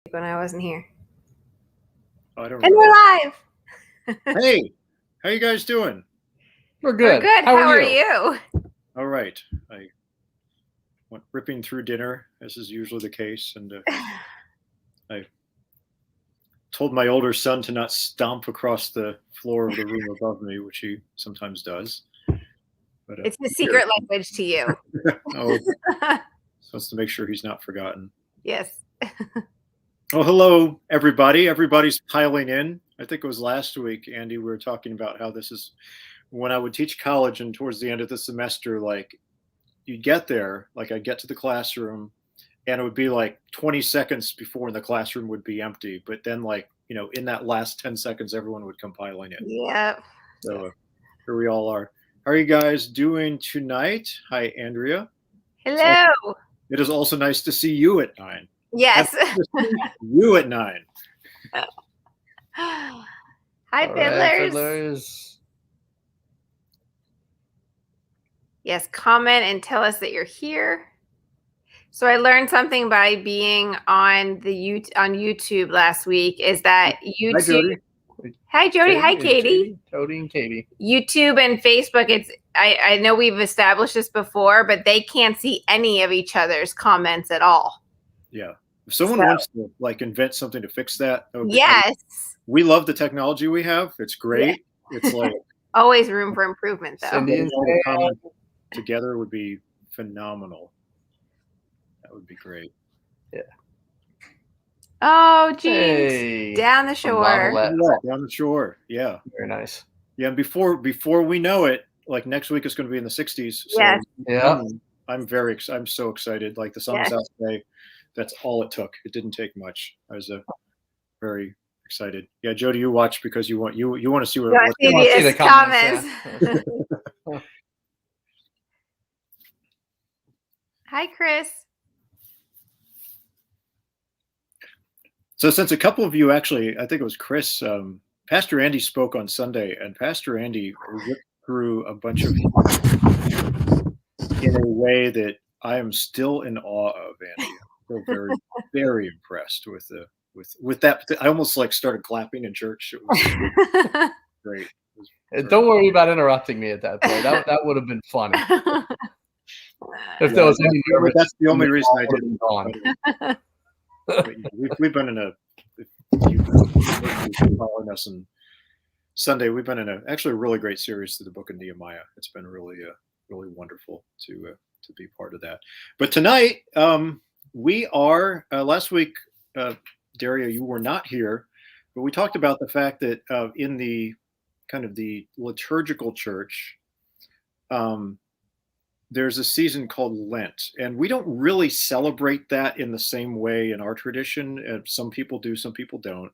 when I wasn't here. I don't And know. we're live. Hey, how you guys doing? We're good. We're good. How are you? All right. I went ripping through dinner, as is usually the case, and I told my older son to not stomp across the floor of the room above me, which he sometimes does. But It's the secret language to you. Supposed to make sure he's not forgotten. Yes. Oh, hello, everybody. Everybody's piling in. I think it was last week, Andy, we were talking about how this is when I would teach college, and towards the end of the semester, like you'd get there, like I'd get to the classroom and it would be like 20 seconds before the classroom would be empty. But then, like, you know, in that last 10 seconds, everyone would come piling in. Yep. So here we all are. How are you guys doing tonight? Hi, Andrea. Hello. It is also nice to see you at 9. Yes. You at 9. Hi, All fiddlers. right, fiddlers. Yes, comment and tell us that you're here. So I learned something by being on YouTube last week is that YouTube. Hi, Jody. Hi, Katie. Jody and Katie. YouTube and Facebook, I know we've established this before, but they can't see any of each other's comments at all. Yeah. If someone wants to like invent something to fix that, yes. We love the technology we have. It's great. Yeah. It's like always room for improvement, though. Together would be phenomenal. That would be great. Yeah. Oh, geez. Down the shore. Down the shore. Yeah. Very nice. Yeah. And before we know it, like next week is going to be in the 60s. So yes. Yeah. I'm so excited. Like the sun is out today. That's all it took. It didn't take much. I was very excited. Yeah, Jody, you watch because you want to see what the comments. Yeah. Hi, Chris. So since a couple of you actually, I think it was Chris, Pastor Andy spoke on Sunday, and Pastor Andy ripped through a bunch of in a way that I am still in awe of, Andy. I'm so very, very impressed with that. I almost like started clapping in church. It was great. Don't worry about interrupting me at that point. That would have been funny. If there was any nervous, that's the only reason I didn't. We've been in following us on Sunday. We've been in actually a really great series through the book of Nehemiah. It's been really wonderful to be part of that. But tonight we are. Last week, Daria, you were not here, but we talked about the fact that in the kind of the liturgical church, there's a season called Lent, and we don't really celebrate that in the same way in our tradition. Some people do, some people don't.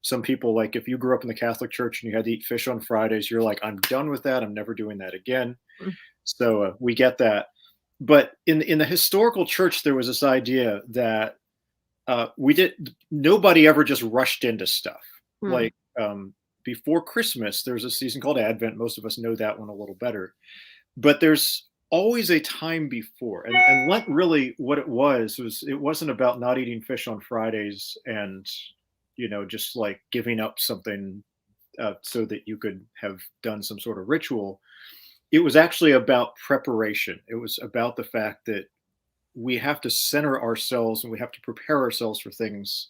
Some people, like if you grew up in the Catholic Church and you had to eat fish on Fridays, you're like, I'm done with that. I'm never doing that again. So we get that. But in the historical church, there was this idea that nobody ever just rushed into stuff. Like before Christmas, there's a season called Advent. Most of us know that one a little better. But there's always a time before, and Lent really what it wasn't about not eating fish on Fridays and just like giving up something so that you could have done some sort of ritual. It was actually about preparation. It was about the fact that we have to center ourselves and we have to prepare ourselves for things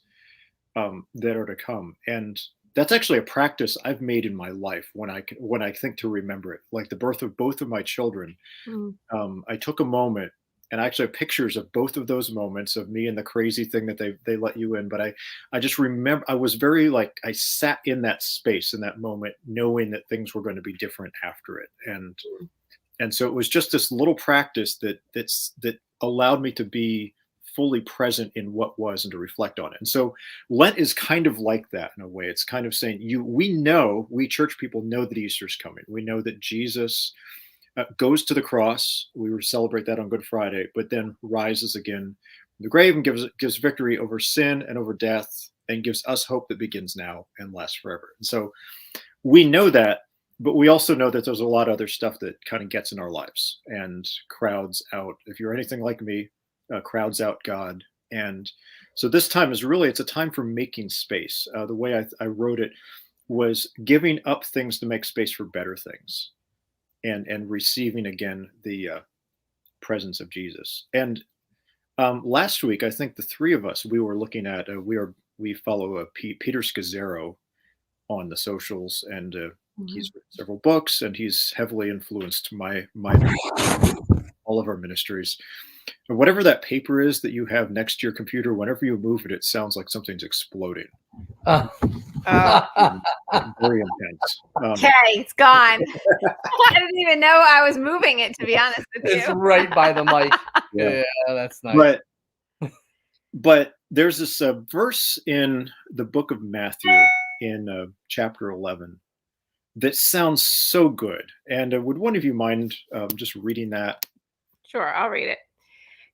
that are to come. And that's actually a practice I've made in my life when I think to remember it. Like the birth of both of my children, I took a moment, and I actually have pictures of both of those moments of me and the crazy thing that they let you in. But I just remember I was very I sat in that space in that moment, knowing that things were going to be different after it, and so it was just this little practice that allowed me to be fully present in what was and to reflect on it. And so Lent is kind of like that in a way. It's kind of saying we church people know that Easter's coming. We know that Jesus goes to the cross. We celebrate that on Good Friday, but then rises again from the grave and gives victory over sin and over death, and gives us hope that begins now and lasts forever. And so we know that, but we also know that there's a lot of other stuff that kind of gets in our lives and crowds out. If you're anything like me, crowds out God And so this time is really, it's a time for making space. The way I wrote it was giving up things to make space for better things, and receiving again the presence of Jesus. And last week, I think the three of us, we were looking at, we follow Peter Scazzero on the socials, and he's written several books, and he's heavily influenced my all of our ministries. But whatever that paper is that you have next to your computer, whenever you move it, it sounds like something's exploding. Very intense. Okay, it's gone. I didn't even know I was moving it, to be honest with you. It's right by the mic. Yeah, that's nice. But there's this verse in the book of Matthew in chapter 11 that sounds so good. And would one of you mind just reading that? Sure, I'll read it.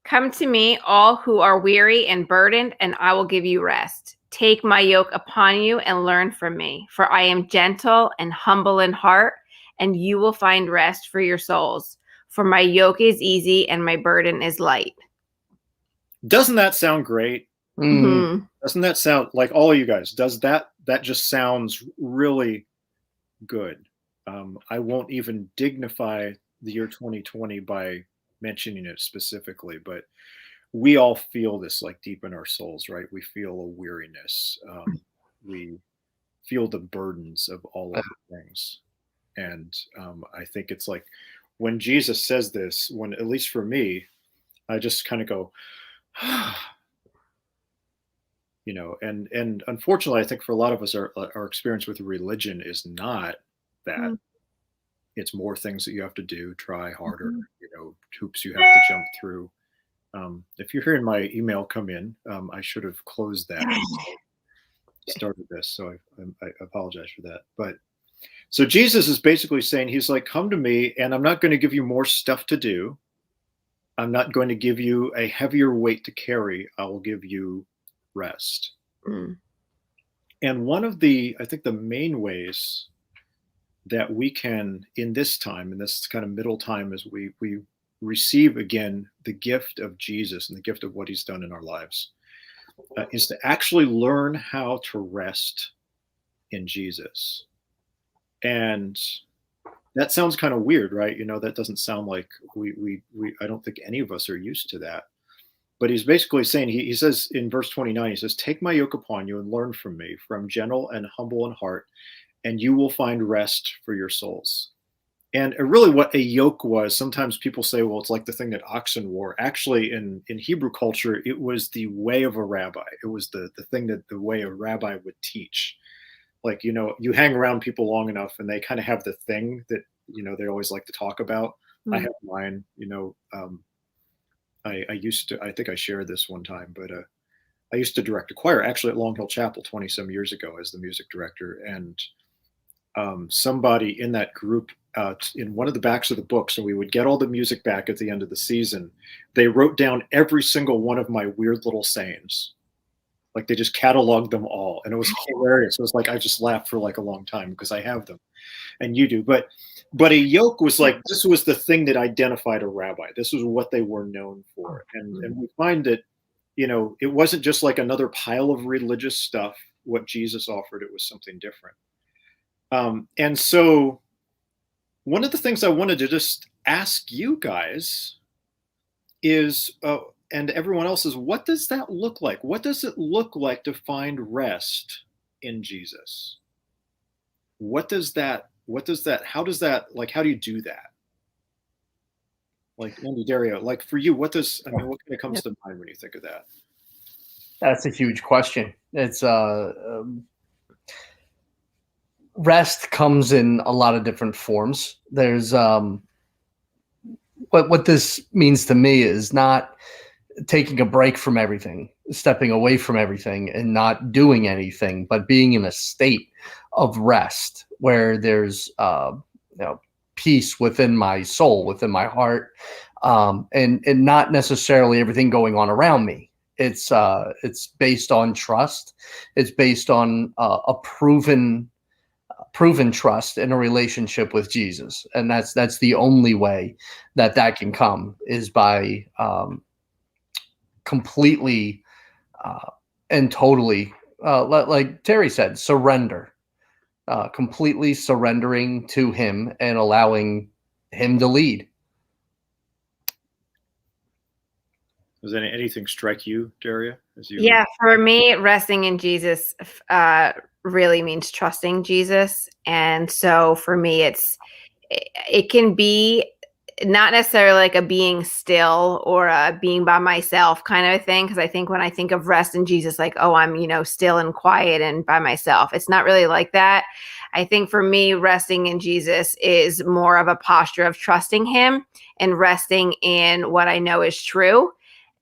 Come to me, all who are weary and burdened, and I will give you rest. Take my yoke upon you and learn from me, for I am gentle and humble in heart, and you will find rest for your souls. For my yoke is easy and my burden is light. Doesn't that sound great? Mm-hmm. Doesn't that sound like, all of you guys, does that just sounds really good. I won't even dignify the year 2020 by mentioning it specifically, but we all feel this like deep in our souls, right? We feel a weariness. We feel the burdens of all of the things. And I think it's like when Jesus says this, when, at least for me, I just kind of go, you know, and unfortunately, I think for a lot of us, our experience with religion is not that. Mm-hmm. It's more things that you have to do, try harder, you know, hoops you have to jump through. If you're hearing my email come in, I should have closed that and started this. So I apologize for that. But so Jesus is basically saying, he's like, come to me, and I'm not going to give you more stuff to do. I'm not going to give you a heavier weight to carry. I will give you rest. Mm. And one of the, I think the main ways that we can, in this time, in this kind of middle time, as we receive again the gift of Jesus and the gift of what he's done in our lives, is to actually learn how to rest in Jesus. And that sounds kind of weird, right? You know, that doesn't sound like I don't think any of us are used to that. But he's basically saying, he says in verse 29, he says, take my yoke upon you and learn from me, for I'm gentle and humble in heart, and you will find rest for your souls. And really what a yoke was, sometimes people say, well, it's like the thing that oxen wore. Actually, in Hebrew culture, it was the way of a rabbi. It was the thing that the way a rabbi would teach. Like, you know, you hang around people long enough and they kind of have the thing that, you know, they always like to talk about. Mm-hmm. I have mine, you know, I used to, I think I shared this one time, but I used to direct a choir actually at Long Hill Chapel 20 some years ago as the music director. And somebody in that group, in one of the backs of the book, so we would get all the music back at the end of the season, they wrote down every single one of my weird little sayings. Like they just cataloged them all. And it was hilarious. It was like, I just laughed for like a long time because I have them and you do. But a yoke was like, this was the thing that identified a rabbi. This was what they were known for. And we find that, you know, it wasn't just like another pile of religious stuff. What Jesus offered, it was something different. And so one of the things I wanted to just ask you guys is, and everyone else is, what does that look like? What does it look like to find rest in Jesus? How does that, how do you do that? Like Andy, Dario, like for you, what kind of comes to mind when you think of that? That's a huge question. It's, rest comes in a lot of different forms. There's, what this means to me is not taking a break from everything, stepping away from everything and not doing anything, but being in a state of rest where there's peace within my soul, within my heart, and not necessarily everything going on around me. It's based on trust. It's based on a proven trust in a relationship with Jesus, and that's the only way that can come, is by completely and totally, like Terry said, surrender, completely surrendering to him and allowing him to lead. Does anything strike you, Daria? Yeah, for me, resting in Jesus really means trusting Jesus. And so for me, it can be not necessarily like a being still or a being by myself kind of thing. Because I think when I think of rest in Jesus, like, oh, I'm, still and quiet and by myself. It's not really like that. I think for me, resting in Jesus is more of a posture of trusting him and resting in what I know is true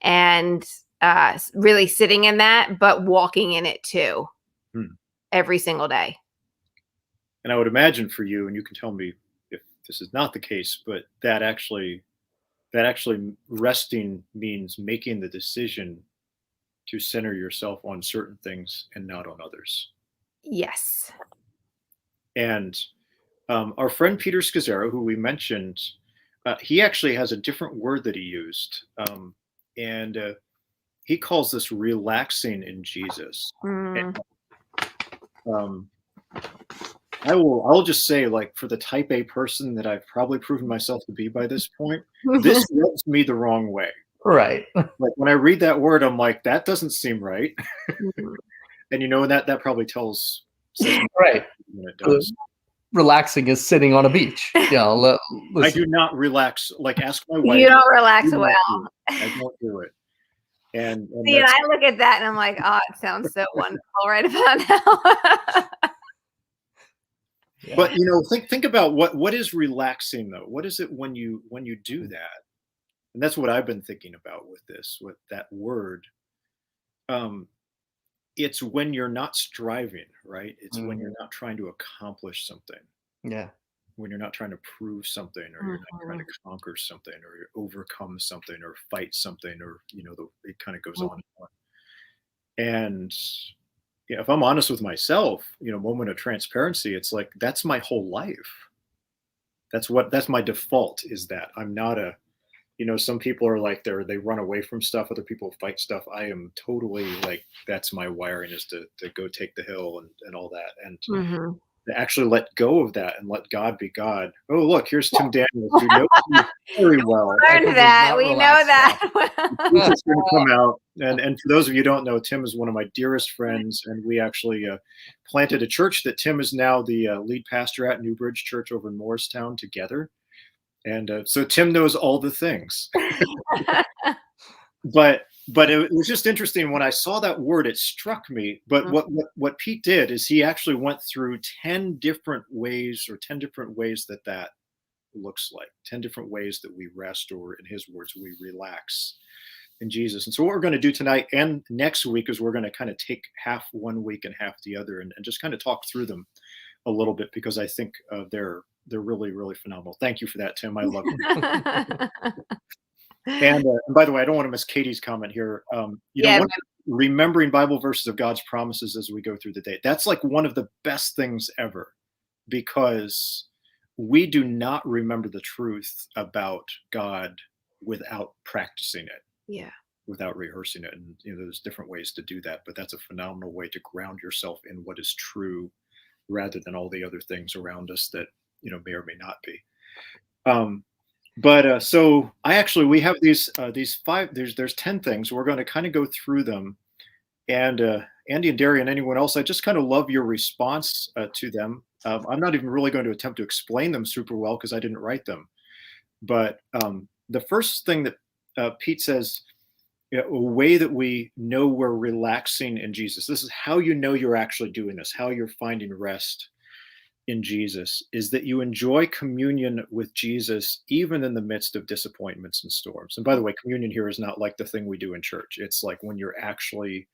and really sitting in that, but walking in it too every single day. And I would imagine for you, and you can tell me if this is not the case, but that actually resting means making the decision to center yourself on certain things and not on others. Yes. And our friend Peter Scazzaro, who we mentioned, he actually has a different word that he used. And he calls this relaxing in Jesus. And, I'll just say, like, for the type A person that I've probably proven myself to be by this point, this rubs me the wrong way. Right. Like when I read that word, I'm like, that doesn't seem right. And that probably tells right. When it does. Relaxing is sitting on a beach. Yeah, I do not relax. Like, ask my wife. You don't relax well. I don't do it. And see, I look at that and I'm like, oh, it sounds so wonderful right about now. Yeah. But think about what is relaxing though. What is it when you do that? And that's what I've been thinking about with that word. It's when you're not striving, right? It's when you're not trying to accomplish something. Yeah. When you're not trying to prove something, or you're not trying to conquer something, or overcome something, or fight something, or it kind of goes on and on. And if I'm honest with myself, moment of transparency, it's like that's my whole life. That's my default, is that I'm not some people are like they run away from stuff, other people fight stuff. I am totally like, that's my wiring, is to go take the hill and all that, and to actually let go of that and let God be God. Oh, look, here's Tim Daniels, who knows me very well. We know that. He's just going to come out. And for those of you who don't know, Tim is one of my dearest friends, and we actually planted a church that Tim is now the lead pastor at, Newbridge Church over in Morristown, together. And so Tim knows all the things. But it was just interesting when I saw that word, it struck me. But what Pete did is he actually went through 10 different ways that looks like, 10 different ways that we rest, or in his words, we relax in Jesus. And so what we're going to do tonight and next week is we're going to kind of take half one week and half the other, and just kind of talk through them a little bit, because I think they're really, really phenomenal. Thank you for that, Tim. I love it. And by the way, I don't want to miss Katie's comment here. Remembering Bible verses of God's promises as we go through the day. That's like one of the best things ever, because we do not remember the truth about God without practicing it. Yeah. Without rehearsing it. And there's different ways to do that, but that's a phenomenal way to ground yourself in what is true, rather than all the other things around us that may or may not be. So we have these 5. There's 10 things. We're going to kind of go through them, and Andy and Daria and anyone else, I just kind of love your response to them. I'm not even really going to attempt to explain them super well, because I didn't write them. But the first thing that Pete says, a way that we know we're relaxing in Jesus. This is how you're actually doing this, how you're finding rest in Jesus, is that you enjoy communion with Jesus even in the midst of disappointments and storms. And by the way, communion here is not like the thing we do in church. It's like when you're actually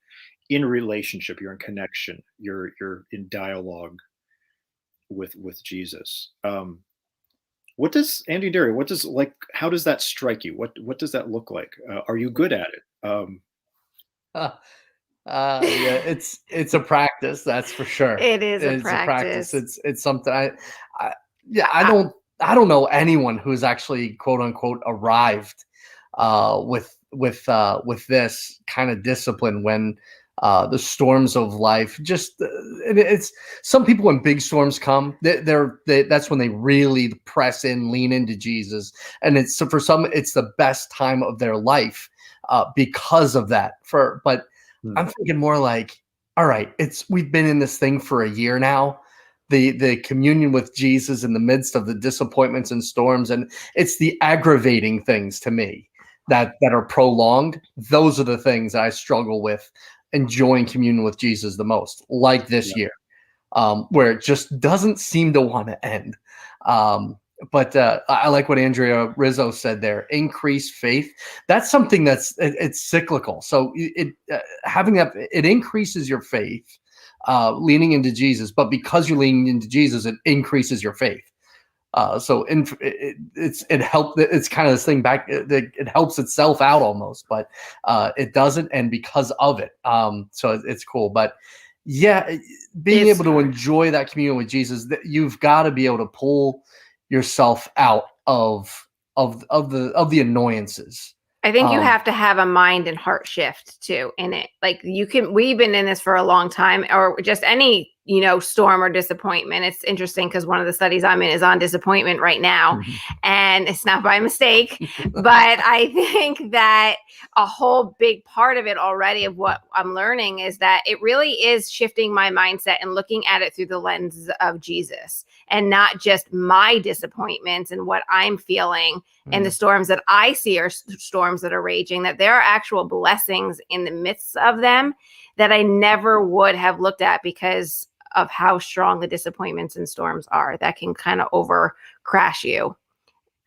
in relationship, you're in connection, you're in dialogue with Jesus. What does Andy, Daria, how does that strike you? What does that look like? Are you good at it? Yeah, it's a practice, that's for sure. It is a practice. It's something I don't know anyone who's actually quote unquote arrived with with this kind of discipline when the storms of life it's some people, when big storms come, that's when they really press in, lean into Jesus, and for some it's the best time of their life because of that. But I'm thinking more like, all right, we've been in this thing for a year now. The communion with Jesus in the midst of the disappointments and storms, and it's the aggravating things to me that are prolonged. Those are the things that I struggle with enjoying communion with Jesus the most, like this year, where it just doesn't seem to want to end. But I like what Andrea Rizzo said there. Increased faith. That's something it's cyclical. So having that, it increases your faith, leaning into Jesus. But because you're leaning into Jesus, it increases your faith. So it helped. It's kind of this thing back. It helps itself out almost, but it doesn't. And because of it, so it's cool. But yeah, being able to enjoy that communion with Jesus, you've got to be able to pull yourself out of the annoyances. I think you have to have a mind and heart shift too in it. Like we've been in this for a long time, or just any, storm or disappointment. It's interesting because one of the studies I'm in is on disappointment right now, and it's not by mistake, but I think that a whole big part of it already of what I'm learning is that it really is shifting my mindset and looking at it through the lens of Jesus, and not just my disappointments and what I'm feeling and the storms that I see are storms that are raging, that there are actual blessings in the midst of them that I never would have looked at because of how strong the disappointments and storms are that can kind of over crash you.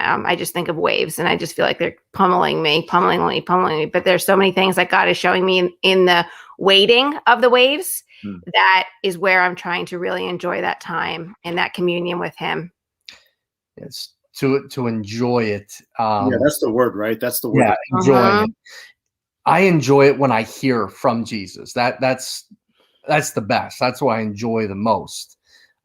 I just think of waves and I just feel like they're pummeling me. But there's so many things that God is showing me in the waiting of the waves. That is where I'm trying to really enjoy that time and that communion with him. It's to enjoy it. Yeah, that's the word, right? That's the word. Yeah, enjoying it. I enjoy it when I hear from Jesus. That's the best. That's what I enjoy the most.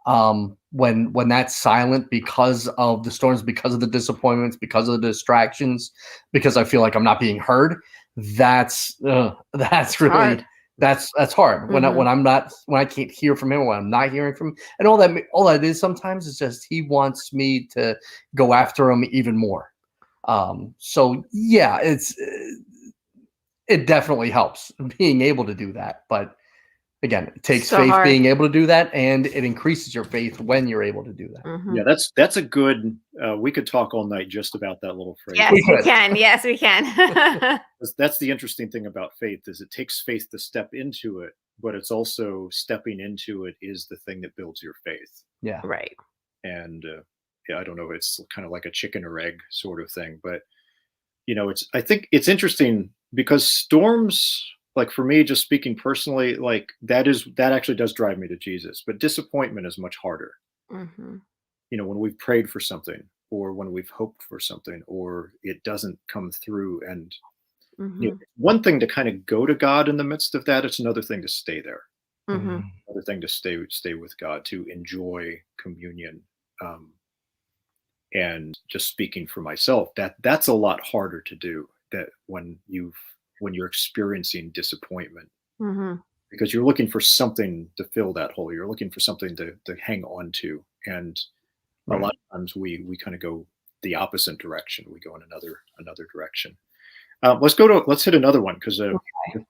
When that's silent because of the storms, because of the disappointments, because of the distractions, because I feel like I'm not being heard. That's really hard. That's hard when I can't hear from him, when I'm not hearing from him, and all that is sometimes is just he wants me to go after him even more. So yeah, it definitely helps being able to do that, but again, it takes faith being able to do that, and it increases your faith when you're able to do that. Yeah, that's a good. We could talk all night just about that little phrase. Yes, we can. Yes, we can. That's the interesting thing about faith is it takes faith to step into it, but it's also stepping into it is the thing that builds your faith. Yeah, right. And I don't know. It's kind of like a chicken or egg sort of thing, but I think it's interesting because storms. Like for me, just speaking personally, like that actually does drive me to Jesus, but disappointment is much harder. When we've prayed for something or when we've hoped for something or it doesn't come through. And one thing to kind of go to God in the midst of that, it's another thing to stay there. Another thing to stay with God, to enjoy communion. And just speaking for myself, that's a lot harder to do that when you're experiencing disappointment, because you're looking for something to fill that hole. You're looking for something to hang on to. And a lot of times we kind of go the opposite direction. We go in another direction. Let's hit another one because it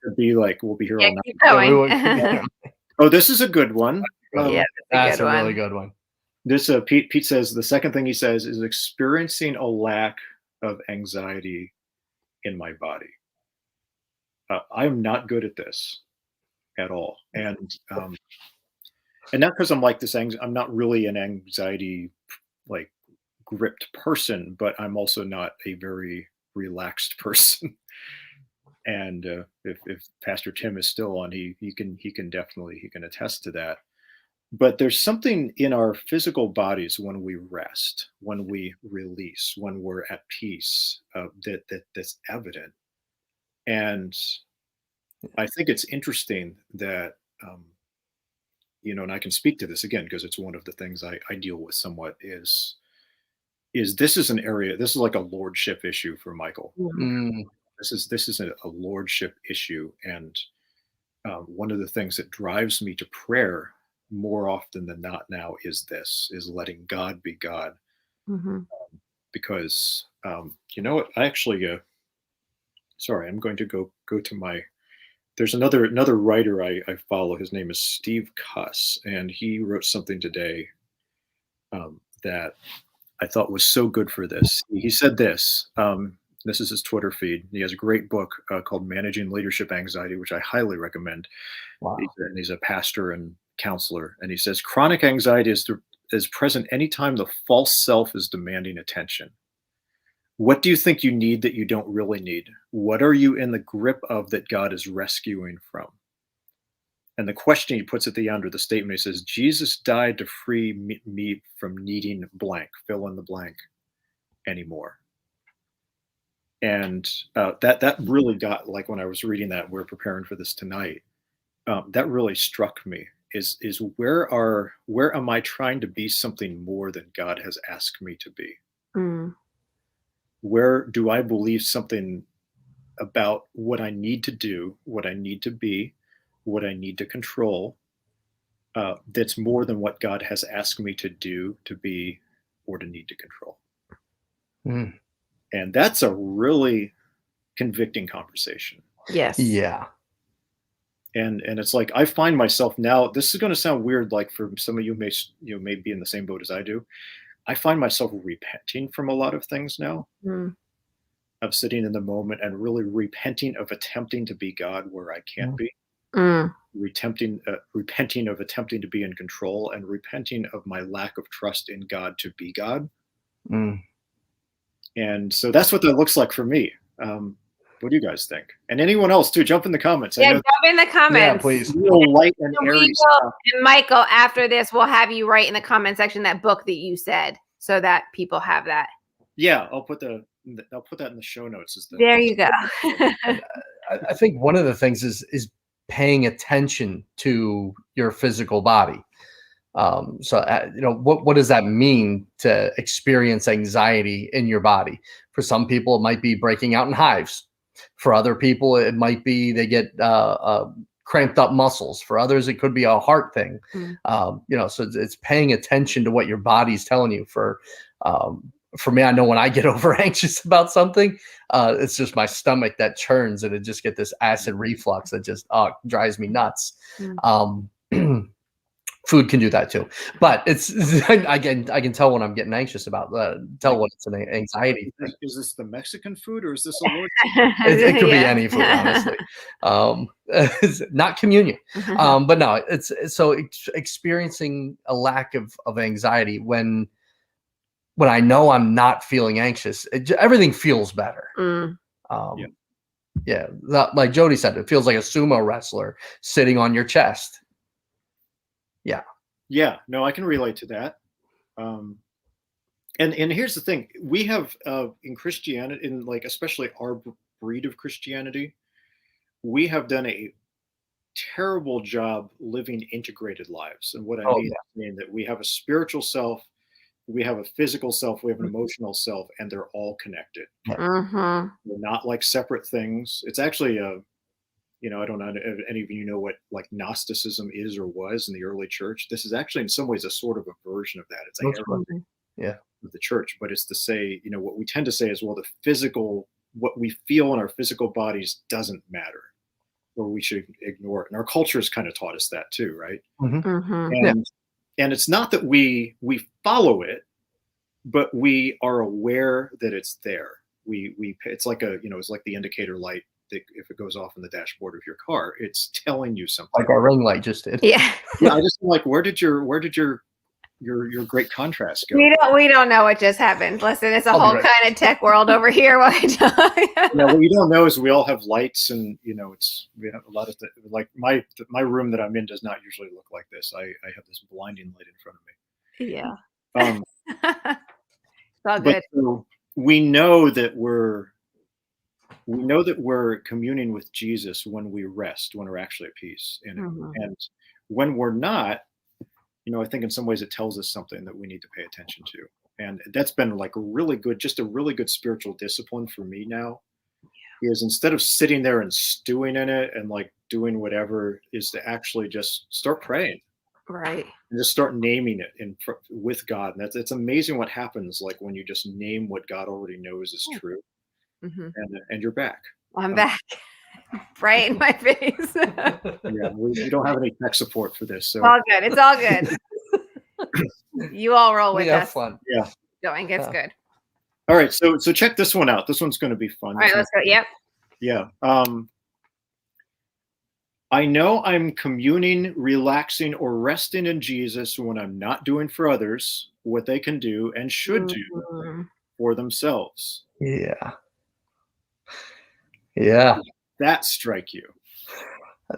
could be like we'll be here all night. Keep going. Oh, this is a good one. That's a really good one. This Pete says the second thing he says is experiencing a lack of anxiety in my body. I'm not good at this at all, and not because I'm like this. I'm not really an anxiety like gripped person, but I'm also not a very relaxed person. And if Pastor Tim is still on, he can definitely attest to that. But there's something in our physical bodies when we rest, when we release, when we're at peace, that's evident. And I think it's interesting that, and I can speak to this again, because it's one of the things I deal with somewhat is this is an area, this is like a lordship issue for Michael. This is a lordship issue, and one of the things that drives me to prayer more often than not now is letting God be God. Mm-hmm. Because you know what, I actually sorry, I'm going to go to my, there's another writer I follow. His name is Steve Cuss, and he wrote something today that I thought was so good for this. He said this. This is his Twitter feed. He has a great book called Managing Leadership Anxiety, which I highly recommend. Wow. He's a pastor and counselor, and he says chronic anxiety is present anytime the false self is demanding attention. What do you think you need that you don't really need? What are you in the grip of that God is rescuing from? And the question he puts at the end, or the statement, he says, Jesus died to free me from needing blank, fill in the blank anymore. And that really got, like, when I was reading that, we're preparing for this tonight, that really struck me, is where am I trying to be something more than God has asked me to be? Mm. Where do I believe something about what I need to do, what I need to be, what I need to control, that's more than what God has asked me to do, to be, or to need to control? Mm. And that's a really convicting conversation. Yes. Yeah. And it's like, I find myself now, this is going to sound weird, like for some of you may be in the same boat as I do. I find myself repenting from a lot of things now. Mm. Of sitting in the moment and really repenting of attempting to be God where I can't be. Mm. Repenting of attempting to be in control, and repenting of my lack of trust in God to be God. Mm. And so that's what that looks like for me. What do you guys think? And anyone else too, jump in the comments. Yeah, jump in the comments. Yeah, please. Real light and airy stuff. And Michael, after this, we'll have you write in the comment section that book that you said, so that people have that. Yeah, I'll put that in the show notes. There you go. I think one of the things is paying attention to your physical body. What does that mean to experience anxiety in your body? For some people, it might be breaking out in hives. For other people, it might be they get cramped up muscles. For others, it could be a heart thing. So it's paying attention to what your body's telling you. For me, I know when I get over anxious about something, it's just my stomach that churns, and it just get this acid reflux that just drives me nuts. Food can do that too, but it's I can tell when I'm getting anxious about tell when it's an anxiety thing. Is this the Mexican food, or is this a Lord's? It could be any food, honestly. Not communion, but no, it's experiencing a lack of anxiety when I know I'm not feeling anxious. Everything feels better. Yeah, like Jody said, it feels like a sumo wrestler sitting on your chest. Yeah, no, I can relate to that. And here's the thing: we have in Christianity, in like especially our breed of Christianity, we have done a terrible job living integrated lives. And what I mean that we have a spiritual self, we have a physical self, we have an emotional self, and they're all connected. They're not like separate things. It's actually I don't know if any of you know what like Gnosticism is or was in the early church. This is actually in some ways a sort of a version of that. It's like of the church, but it's to say, what we tend to say is, well, the physical, what we feel in our physical bodies doesn't matter, or we should ignore it. And our culture has kind of taught us that too, right? And it's not that we follow it, but we are aware that it's there. It's like it's like the indicator light. If it goes off in the dashboard of your car, it's telling you something. Like our ring light just did. Yeah. I just like, where did your great contrast go? We don't know what just happened. Listen, it's a whole kind of tech world over here. What you don't know is we all have lights, and we have a lot of like my room that I'm in does not usually look like this. I have this blinding light in front of me. Yeah. It's all good. So we know that we're communing with Jesus when we rest, when we're actually at peace. And when we're not, I think in some ways it tells us something that we need to pay attention to. And that's been like a really good spiritual discipline for me now, is, instead of sitting there and stewing in it and like doing whatever, is to actually just start praying. Right. And just start naming it with God. And it's amazing what happens like when you just name what God already knows is true. Mm-hmm. And you're back. I'm back. Right in my face. Yeah, we don't have any tech support for this. So It's all good. It's all good. You all roll with We have us. fun. yeah. Going. It's good. All right. So check this one out. This one's going to be fun. All right, let's go. Yep. Yeah. I know I'm communing, relaxing, or resting in Jesus when I'm not doing for others what they can do and should do for themselves. Yeah. Yeah. That strike you?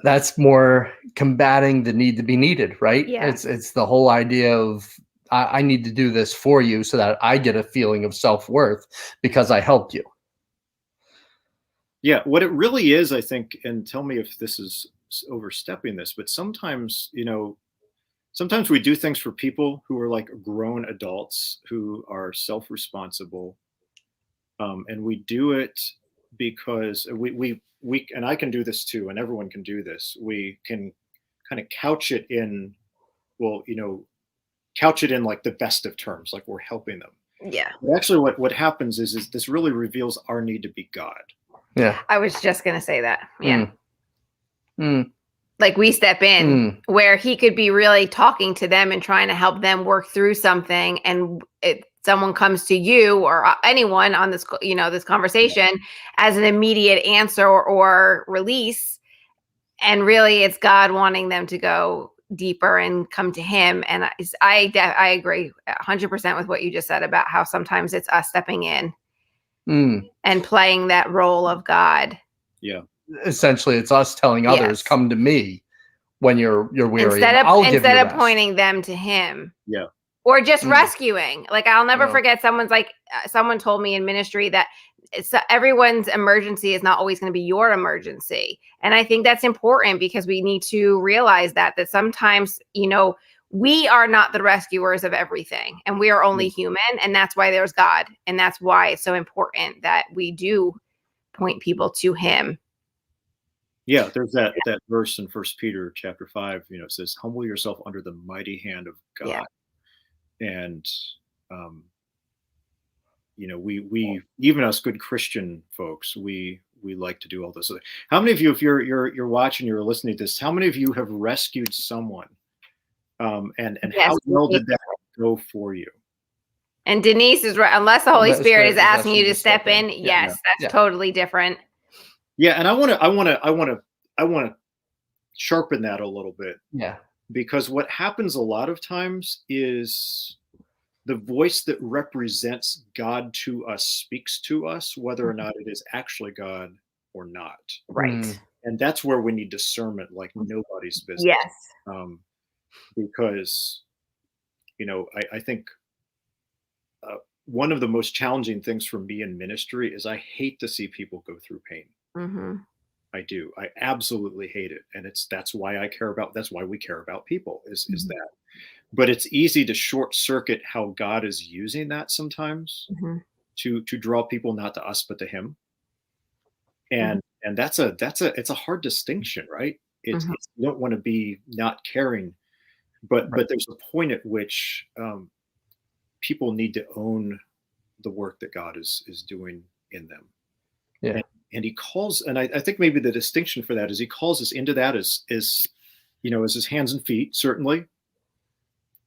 That's more combating the need to be needed, right? Yeah. It's the whole idea of I need to do this for you so that I get a feeling of self-worth because I helped you. Yeah, what it really is, I think, and tell me if this is overstepping this, but sometimes, sometimes we do things for people who are like grown adults who are self-responsible, and we do it because we and I can do this too, and everyone can do this. We can kind of couch it in, couch it in like the best of terms, like we're helping them. Yeah. But actually, what happens is this really reveals our need to be God. Yeah. I was just gonna say that. Yeah. Mm. Like we step in where he could be really talking to them and trying to help them work through something, and someone comes to you or anyone on this, this conversation as an immediate answer or release, and really it's God wanting them to go deeper and come to him. And I agree 100% with what you just said about how sometimes it's us stepping in and playing that role of God. Yeah. Essentially, it's us telling others, "Come to me when you're weary." Instead of pointing them to him. Yeah. Or just rescuing. Like I'll never forget. Someone told me in ministry that everyone's emergency is not always going to be your emergency, and I think that's important because we need to realize that sometimes we are not the rescuers of everything, and we are only human, and that's why there's God, and that's why it's so important that we do point people to him. Yeah, there's that verse in 1 Peter chapter 5, it says, "Humble yourself under the mighty hand of God." Yeah. And we even us good Christian folks, we like to do all this. How many of you, if you're watching, you're listening to this, how many of you have rescued someone? And how well did that go for you? And Denise is right. Unless the Holy Spirit is asking you to step in, yes, that's totally different. Yeah, and I want to sharpen that a little bit. Yeah. Because what happens a lot of times is the voice that represents God to us speaks to us, whether or not it is actually God or not. Right. And that's where we need discernment like nobody's business. Yes. Because, I think one of the most challenging things for me in ministry is I hate to see people go through pain. Mm-hmm. I do. I absolutely hate it. And that's why we care about people is that. But it's easy to short circuit how God is using that sometimes to draw people not to us, but to him. And it's a hard distinction, right? It's you don't want to be not caring, but there's a point at which people need to own the work that God is doing in them. Yeah. And he calls, and I think maybe the distinction for that is he calls us into that as his hands and feet, certainly.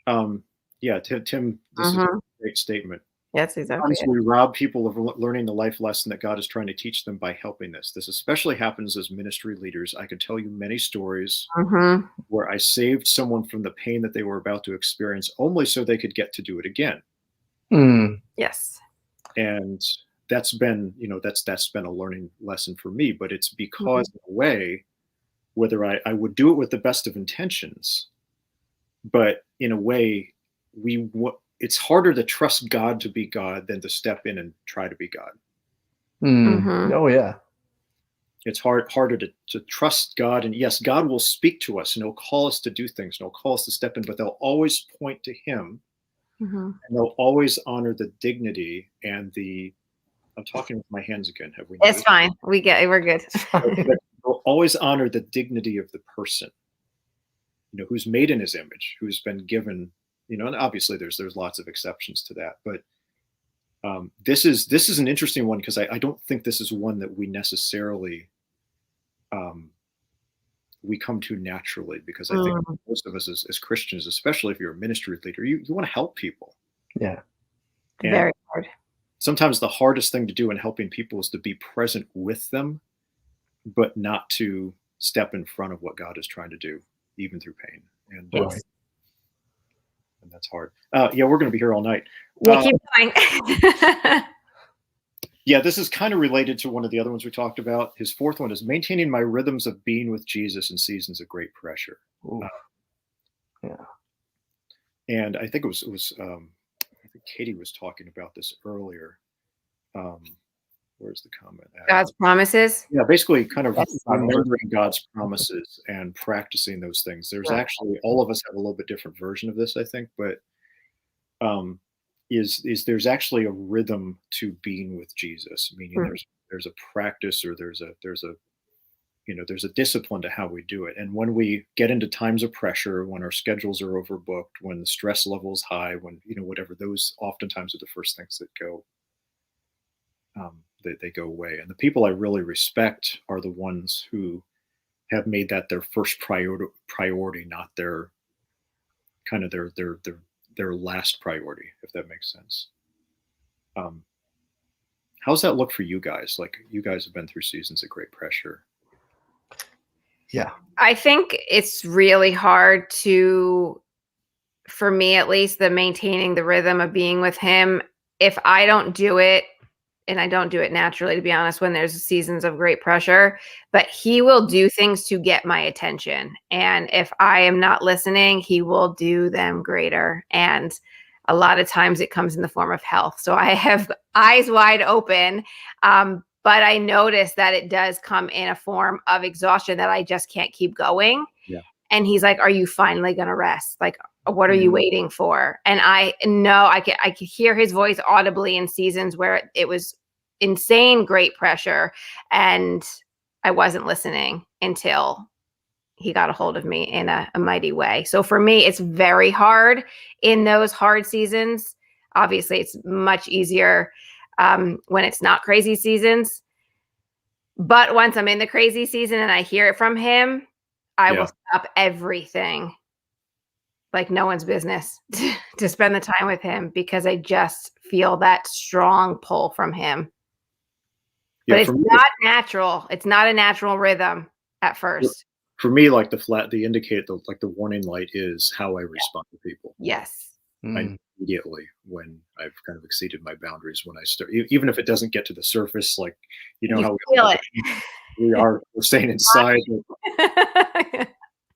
Tim, this is a great statement. That's exactly Sometimes we rob people of learning the life lesson that God is trying to teach them by helping this. This especially happens as ministry leaders. I could tell you many stories where I saved someone from the pain that they were about to experience only so they could get to do it again. Yes. And that's been, that's been a learning lesson for me, but it's because in a way, whether I would do it with the best of intentions, but in a way, it's harder to trust God to be God than to step in and try to be God. Oh yeah. It's harder to trust God. And yes, God will speak to us and he'll call us to do things and he'll call us to step in, but they'll always point to him and they'll always honor the dignity and the I'm talking with my hands again. Have we? It's fine. We're good. We'll always honor the dignity of the person, who's made in his image, who's been given, and obviously there's lots of exceptions to that, but this is an interesting one because I don't think this is one that we necessarily we come to naturally, because I think most of us as Christians, especially if you're a ministry leader, you want to help people. Yeah. And very hard. Sometimes the hardest thing to do in helping people is to be present with them, but not to step in front of what God is trying to do, even through pain. And that's hard. Yeah, we're going to be here all night. Yeah, keep going. Yeah, this is kind of related to one of the other ones we talked about. His fourth one is maintaining my rhythms of being with Jesus in seasons of great pressure. Yeah. And I think it was I think Katie was talking about this earlier. Where's the comment at? God's promises. Yeah, basically kind of remembering God's promises and practicing those things. There's actually, all of us have a little bit different version of this, I think, but is there's actually a rhythm to being with Jesus, meaning there's a practice, or there's a discipline to how we do it. And when we get into times of pressure, when our schedules are overbooked, when the stress level is high, when whatever, those oftentimes are the first things that go they go away. And the people I really respect are the ones who have made that their first priority, not their kind of their last priority, if that makes sense. How's that look for you guys? Like, you guys have been through seasons of great pressure. Yeah. I think it's really hard for me at least, the maintaining the rhythm of being with him. If I don't do it, and I don't do it naturally, to be honest, when there's seasons of great pressure, but he will do things to get my attention. And if I am not listening, he will do them greater. And a lot of times it comes in the form of health. So I have eyes wide open. But I notice that it does come in a form of exhaustion that I just can't keep going. Yeah. And he's like, are you finally going to rest? Like, what are you waiting for? And I know I could hear his voice audibly in seasons where it was insane, great pressure. And I wasn't listening until he got a hold of me in a mighty way. So for me, it's very hard in those hard seasons. Obviously, it's much easier when it's not crazy seasons. But once I'm in the crazy season and I hear it from him, I will stop everything like no one's business to spend the time with him, because I just feel that strong pull from him. Yeah, but it's not natural. It's not a natural rhythm at first. For me, like the indicate, like the warning light is how I respond to people. Yes. I immediately, when I've kind of exceeded my boundaries, when I start, even if it doesn't get to the surface, like, how we're staying inside,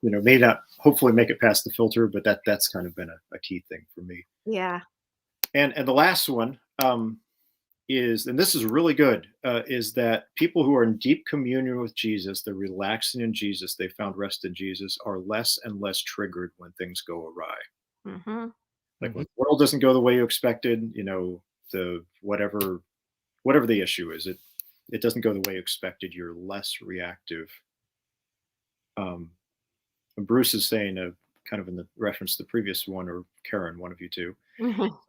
may not hopefully make it past the filter, but that's kind of been a key thing for me. Yeah. And the last one is, and this is really good, is that people who are in deep communion with Jesus, they're relaxing in Jesus, they found rest in Jesus, are less and less triggered when things go awry. Mm-hmm. Like when the world doesn't go the way you expected, the whatever the issue is, it doesn't go the way you expected, you're less reactive. Bruce is saying, kind of in the reference to the previous one, or Karen, one of you two,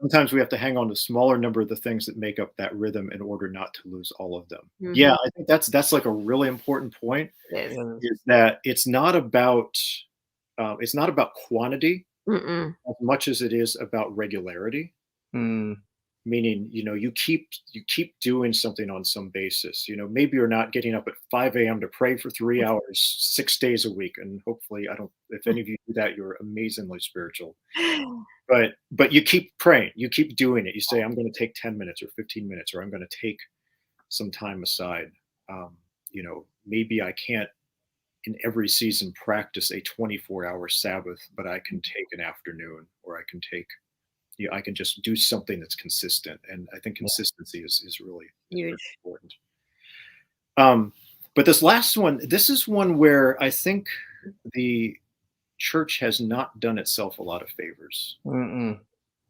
sometimes we have to hang on to a smaller number of the things that make up that rhythm in order not to lose all of them. Yeah, I think that's like a really important point. Is that it's not about quantity as much as it is about regularity. Meaning, you keep doing something on some basis. Maybe you're not getting up at 5 a.m. to pray for 3 hours, 6 days a week. And hopefully, if any of you do that, you're amazingly spiritual. But you keep praying, you keep doing it. You say, I'm going to take 10 minutes or 15 minutes, or I'm going to take some time aside. Maybe I can't in every season practice a 24-hour Sabbath, but I can take an afternoon, or I can take, I can just do something that's consistent. And I think consistency is really huge, important. But this last one, this is one where I think the church has not done itself a lot of favors,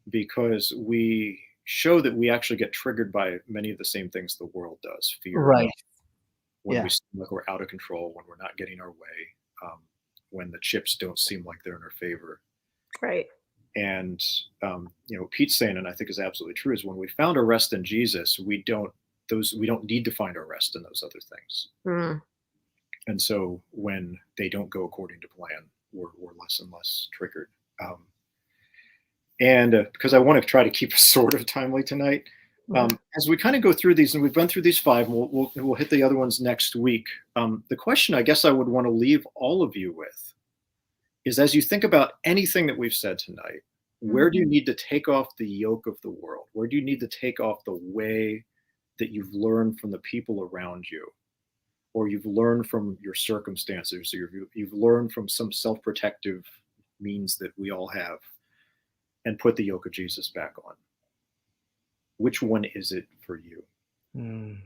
because we show that we actually get triggered by many of the same things the world does. Fear, Right. when Yeah. we seem like we're out of control, when we're not getting our way, when the chips don't seem like they're in our favor. Right. And Pete's saying, and I think is absolutely true, is when we found our rest in Jesus, we don't need to find our rest in those other things. Mm. And so when they don't go according to plan, we're less and less triggered. And because I want to try to keep it sort of timely tonight, as we kind of go through these, and we've been through these 5, and we'll hit the other ones next week. The question I guess I would want to leave all of you with is, as you think about anything that we've said tonight, where do you need to take off the yoke of the world? Where do you need to take off the way that you've learned from the people around you, or you've learned from your circumstances, or you've learned from some self-protective means that we all have, and put the yoke of Jesus back on? Which one is it for you? And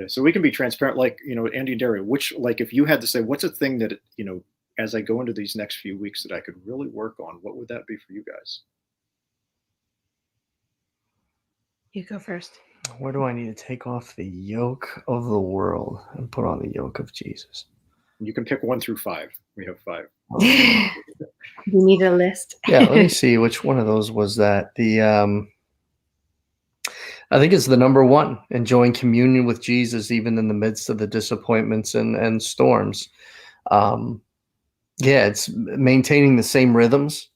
so we can be transparent, like, Andy and Dario, if you had to say, what's a thing that, as I go into these next few weeks that I could really work on, what would that be for you guys? You go first. Where do I need to take off the yoke of the world and put on the yoke of Jesus? You can pick 1 through 5. We have 5. You need a list. Yeah, let me see which one of those was that. I think it's the number 1, enjoying communion with Jesus even in the midst of the disappointments and storms. It's maintaining the same rhythms,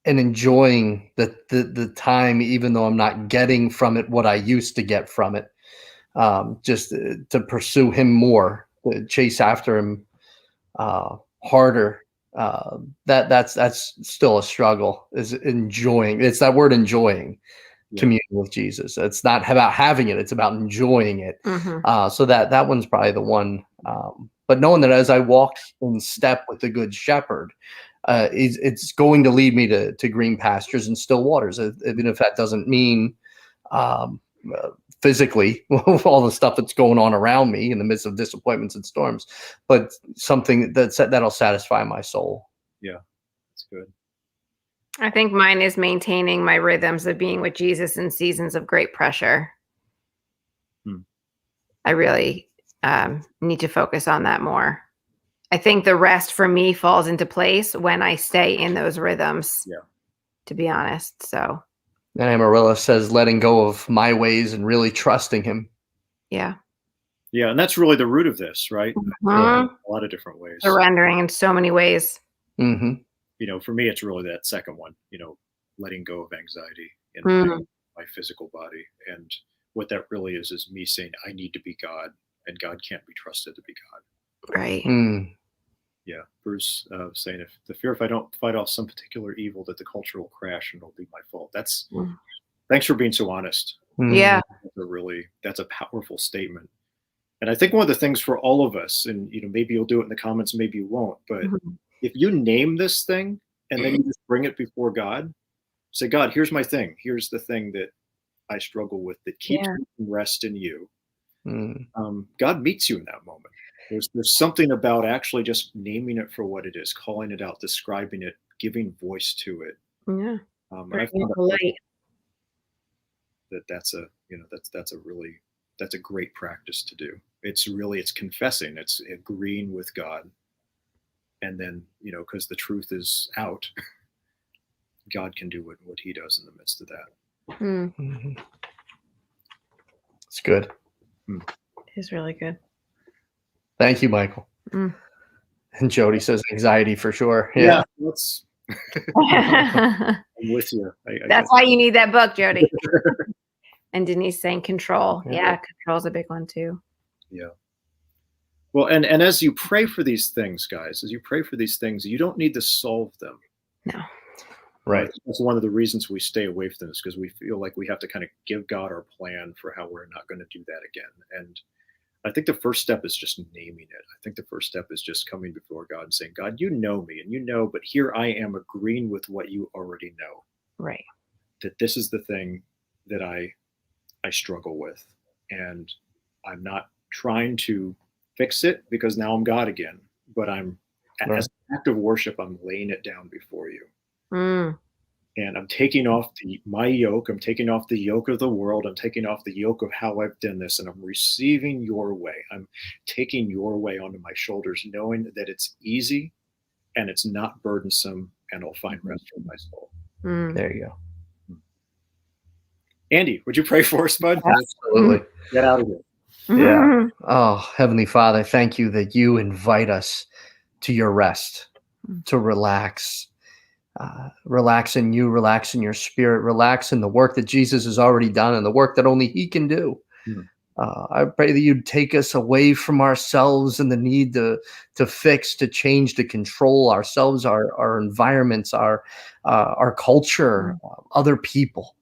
and enjoying the time, even though I'm not getting from it what I used to get from it. Just to pursue him more, to chase after him harder. That's still a struggle, is enjoying. It's that word, enjoying communion with Jesus. It's not about having it, it's about enjoying it. So that one's probably the one. But knowing that as I walk in step with the Good Shepherd, it's going to lead me to green pastures and still waters, even if that doesn't mean physically all the stuff that's going on around me in the midst of disappointments and storms, but something that'll satisfy my soul. Yeah, that's good. I think mine is maintaining my rhythms of being with Jesus in seasons of great pressure. I really need to focus on that more. I think the rest for me falls into place when I stay in those rhythms, to be honest. So. And Amarilla says, letting go of my ways and really trusting him. Yeah. Yeah, and that's really the root of this, right? A lot of different ways. Surrendering in so many ways. For me, it's really that second one, letting go of anxiety in my physical body. And what that really is me saying, I need to be God, and God can't be trusted to be God. Right. Yeah, Bruce saying, if I don't fight off some particular evil, that the culture will crash and it'll be my fault. Thanks for being so honest. Yeah. That's a powerful statement. And I think one of the things for all of us, and maybe you'll do it in the comments, maybe you won't, but if you name this thing and then you just bring it before God, say, God, here's my thing. Here's the thing that I struggle with that keeps me from rest in you. God meets you in that moment. There's something about actually just naming it for what it is, calling it out, describing it, giving voice to it. Yeah. And I found that's a great practice to do. It's confessing, it's agreeing with God. And then, because the truth is out, God can do what he does in the midst of that. It's good. It is really good. Thank you, Michael. And Jody says anxiety for sure. Yeah. I'm with you. That's why you need that book, Jody. And Denise saying control. Yeah, control's a big one too. Yeah. Well, and as you pray for these things, guys, you don't need to solve them. No. Right. That's one of the reasons we stay away from this, because we feel like we have to kind of give God our plan for how we're not going to do that again. And I think the first step is just naming it. I think the first step is just coming before God and saying, God, you know me, and but here I am agreeing with what you already know. Right. That this is the thing that I struggle with. And I'm not trying to fix it because now I'm God again, but as an act of worship, I'm laying it down before you. And I'm taking off my yoke. I'm taking off the yoke of the world. I'm taking off the yoke of how I've done this, and I'm receiving your way. I'm taking your way onto my shoulders, knowing that it's easy and it's not burdensome, and I'll find rest for my soul. There you go. Andy, would you pray for us, bud? Absolutely. Get out of here. Yeah. Oh, Heavenly Father, thank you that you invite us to your rest, to relax. Relax in you, relax in your spirit, relax in the work that Jesus has already done and the work that only he can do. I pray that you'd take us away from ourselves and the need to fix, to change, to control ourselves, our environments, our culture, other people.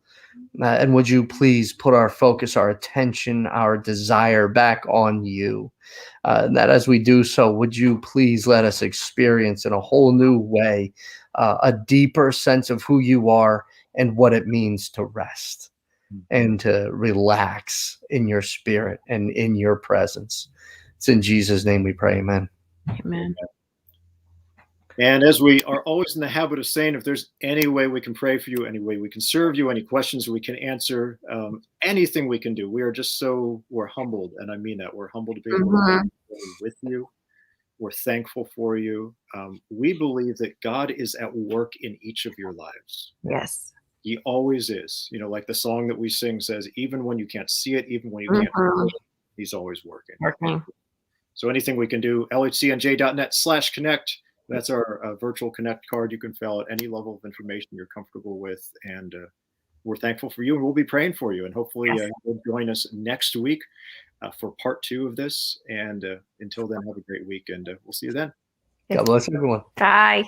And would you please put our focus, our attention, our desire back on you? And that as we do so, would you please let us experience in a whole new way a deeper sense of who you are and what it means to rest and to relax in your spirit and in your presence. It's in Jesus' name we pray. Amen. Amen. And as we are always in the habit of saying, if there's any way we can pray for you, any way we can serve you, any questions we can answer, anything we can do, we're humbled. And I mean that. We're humbled to be able to be with you. We're thankful for you. We believe that God is at work in each of your lives. Yes. He always is. Like the song that we sing says, even when you can't see it, even when you can't feel it, he's always working. So anything we can do, lhcnj.net/connect. That's our virtual Connect card. You can fill out any level of information you're comfortable with. And we're thankful for you, and we'll be praying for you. And hopefully you'll join us next week for part 2 of this. And until then, have a great week, and we'll see you then. God bless everyone. Bye.